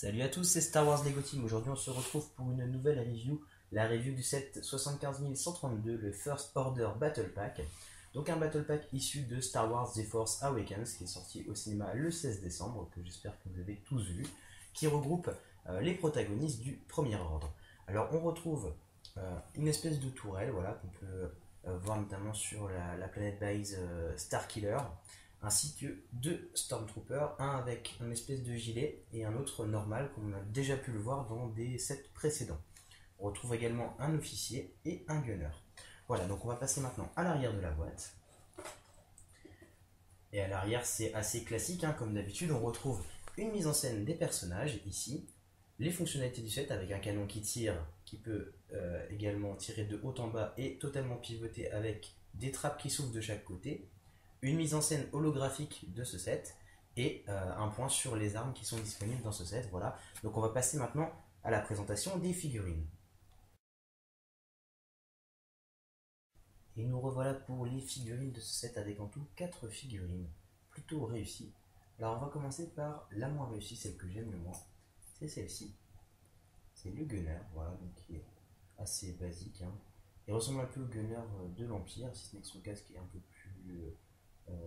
Salut à tous, c'est Star Wars Lego Team. Aujourd'hui, on se retrouve pour une nouvelle review, la review du set 75132, le First Order Battle Pack. Donc un Battle Pack issu de Star Wars The Force Awakens, qui est sorti au cinéma le 16 décembre, que j'espère que vous avez tous vu, qui regroupe les protagonistes du Premier Ordre. Alors on retrouve une espèce de tourelle, voilà, qu'on peut voir notamment sur la planète base Starkiller, ainsi que deux Stormtroopers, un avec une espèce de gilet et un autre normal, comme on a déjà pu le voir dans des sets précédents. On retrouve également un officier et un gunner. Voilà, donc on va passer maintenant à l'arrière de la boîte. Et à l'arrière, c'est assez classique, hein, comme d'habitude, on retrouve une mise en scène des personnages, ici, les fonctionnalités du set avec un canon qui tire, qui peut également tirer de haut en bas et totalement pivoter avec des trappes qui s'ouvrent de chaque côté, une mise en scène holographique de ce set et un point sur les armes qui sont disponibles dans ce set. Voilà, donc on va passer maintenant à la présentation des figurines. Et nous revoilà pour les figurines de ce set avec en tout 4 figurines plutôt réussies. Alors on va commencer par la moins réussie, celle que j'aime le moins, c'est celle-ci. C'est le gunner, voilà, donc qui est assez basique, hein. Il ressemble un peu au gunner de l'Empire, si ce n'est que son casque est un peu plus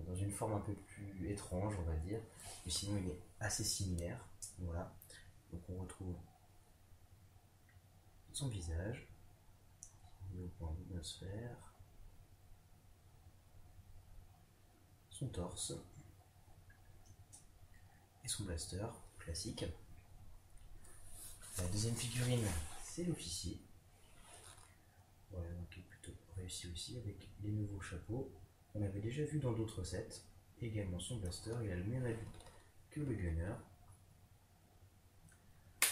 dans une forme un peu plus étrange, on va dire, mais sinon il est assez similaire. Voilà, donc on retrouve son visage, le point d'atmosphère, son torse et son blaster classique. La deuxième figurine, c'est l'officier. Voilà, donc il est plutôt réussi aussi avec les nouveaux chapeaux. On avait déjà vu dans d'autres sets. Également son blaster, il a le même habit que le gunner.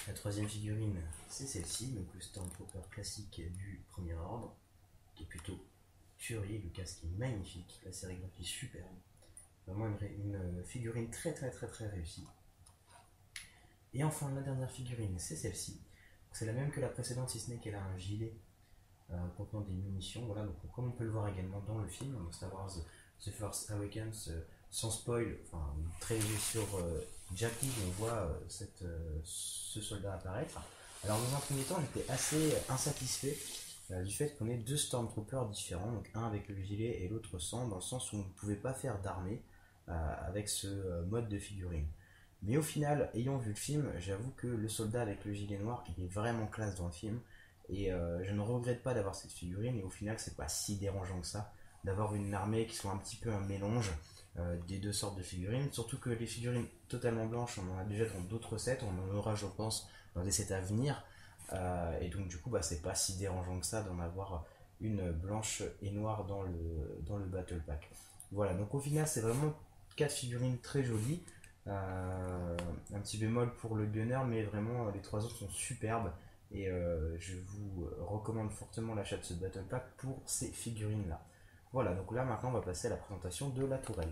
La troisième figurine, c'est celle-ci, donc le Stormtrooper classique du Premier Ordre, qui est plutôt tuerie, le casque est magnifique, la sérigraphie superbe. Vraiment une figurine très réussie. Et enfin, la dernière figurine, c'est celle-ci. C'est la même que la précédente, si ce n'est qu'elle a un gilet contenant des munitions. Voilà, donc comme on peut le voir également dans le film, dans Star Wars The Force Awakens, sans spoil, enfin très léger sur Jakku, on voit ce soldat apparaître. Alors dans un premier temps, j'étais assez insatisfait du fait qu'on ait deux Stormtroopers différents, donc un avec le gilet et l'autre sans, dans le sens où on ne pouvait pas faire d'armée avec ce mode de figurine. Mais au final, ayant vu le film, j'avoue que le soldat avec le gilet noir, il est vraiment classe dans le film. Et je ne regrette pas d'avoir cette figurine. Et au final, c'est pas si dérangeant que ça d'avoir une armée qui soit un petit peu un mélange des deux sortes de figurines. Surtout que les figurines totalement blanches, on en a déjà dans d'autres sets. On en aura, je pense, dans des sets à venir. Et donc, du coup, bah, c'est pas si dérangeant que ça d'en avoir une blanche et noire dans le Battle Pack. Voilà, donc au final, c'est vraiment 4 figurines très jolies. Un petit bémol pour le gunner, mais vraiment les trois autres sont superbes et je vous recommande fortement l'achat de ce Battle Pack pour ces figurines là. Voilà, donc là maintenant on va passer à la présentation de la tourelle.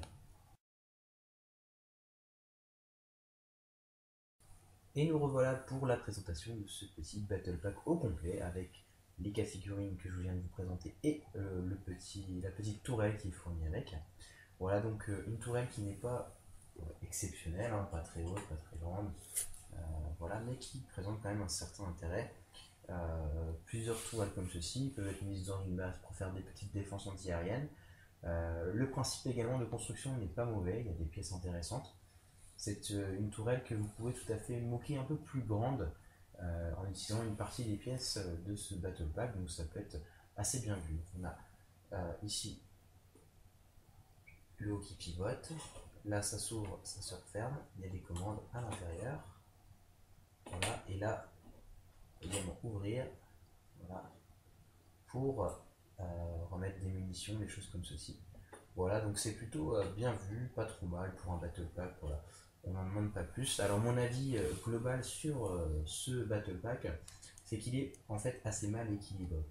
Et nous revoilà pour la présentation de ce petit Battle Pack au complet avec les 4 figurines que je viens de vous présenter et la petite tourelle qui est fournie avec. Voilà donc une tourelle qui n'est pas exceptionnelle, hein, pas très haute, pas très grande, voilà, mais qui présente quand même un certain intérêt. Plusieurs tourelles comme ceci peuvent être mises dans une base pour faire des petites défenses anti-aériennes. Le principe également de construction n'est pas mauvais, il y a des pièces intéressantes. C'est une tourelle que vous pouvez tout à fait moquer un peu plus grande en utilisant une partie des pièces de ce Battle Pack, donc ça peut être assez bien vu. On a ici le haut qui pivote, là ça s'ouvre, ça se referme, il y a des commandes à l'intérieur. Voilà, et là également ouvrir, voilà, pour remettre des munitions, des choses comme ceci. Voilà, donc c'est plutôt bien vu, pas trop mal pour un Battle Pack, voilà. On n'en demande pas plus. Alors mon avis global sur ce Battle Pack, c'est qu'il est en fait assez mal équilibré.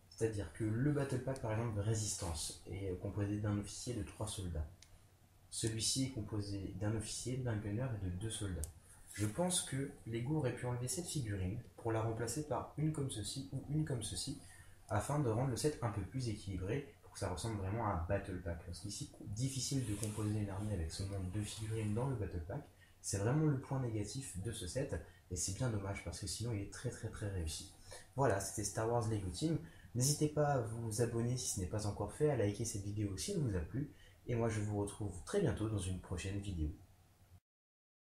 C'est-à-dire que le Battle Pack par exemple de Résistance est composé d'un officier et de 3 soldats. Celui-ci est composé d'un officier, d'un gunner et de 2 soldats. Je pense que Lego aurait pu enlever cette figurine pour la remplacer par une comme ceci ou une comme ceci, afin de rendre le set un peu plus équilibré, pour que ça ressemble vraiment à un Battle Pack. Parce qu'ici, difficile de composer une armée avec seulement 2 figurines dans le Battle Pack, C'est vraiment le point négatif de ce set, et c'est bien dommage parce que sinon il est très très très réussi. Voilà, c'était Star Wars Lego Team. N'hésitez pas à vous abonner si ce n'est pas encore fait, à liker cette vidéo si elle vous a plu, et moi je vous retrouve très bientôt dans une prochaine vidéo.